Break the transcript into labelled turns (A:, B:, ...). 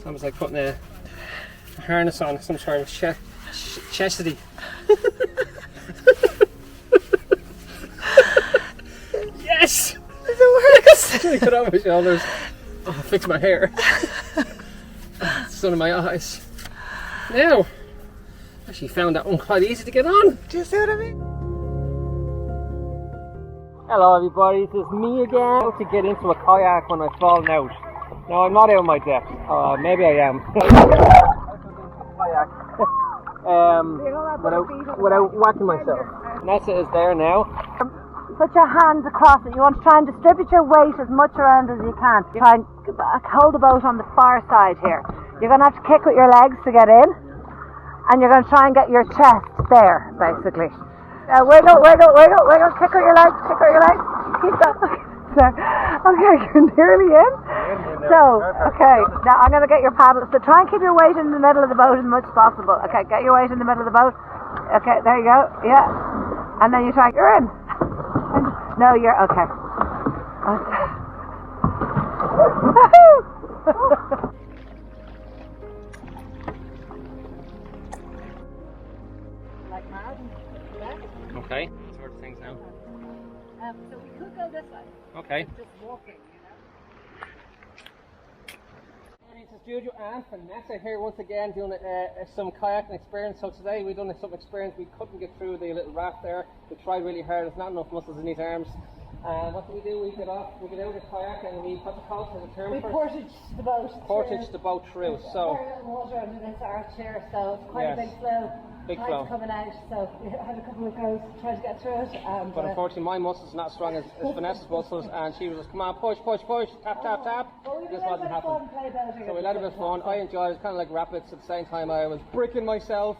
A: It's almost like putting a harness on, some sort of chastity. Yes!
B: It works!
A: I cut out my shoulders. Oh, fix my hair. Sun in my eyes. Now, actually found that one quite easy to get on.
B: Do you see what I mean?
A: Hello everybody, this is me again. How to get into a kayak when I've fallen out. No, I'm not out of my depth. Maybe I am. Kayak. without whacking myself. Nessa is there now.
C: Put your hands across it. You want to try and distribute your weight as much around as you can. Try and hold the boat on the far side here. You're going to have to kick with your legs to get in, and you're going to try and get your chest there, basically. Wiggle, wiggle, wiggle, wiggle. Kick with your legs, kick with your legs. Keep that. Okay, you're nearly in. So, okay, now I'm going to get your paddle. So try and keep your weight in the middle of the boat as much as possible. Okay, get your weight in the middle of the boat. Okay, there you go. Yeah. And then you try, you're in. No, you're okay. Like mad.
A: Okay, sort of things now.
C: So we could go this way.
A: Okay.
C: Just walking, you know.
A: This is JuJu and Vanessa here once again doing some kayaking experience. So today we've done some experience. We couldn't get through the little raft there. We tried really hard. There's not enough muscles in these arms. What do? We get out of the kayak and we put the coast as a term
C: We
A: for
C: portage the boat.
A: portage the boat through. So
C: very little water under this arch here, so it's quite a big flow.
A: Big
C: Tide's
A: flow.
C: coming out, so we had a couple of goes trying to get through it.
A: but unfortunately my muscles are not as strong as Vanessa's muscles, and she was just, come on, push, push, push, tap, tap, tap. It just wasn't happening. So we let a bit of fun. I enjoyed it. It was kind of like rapids. At the same time I was bricking myself.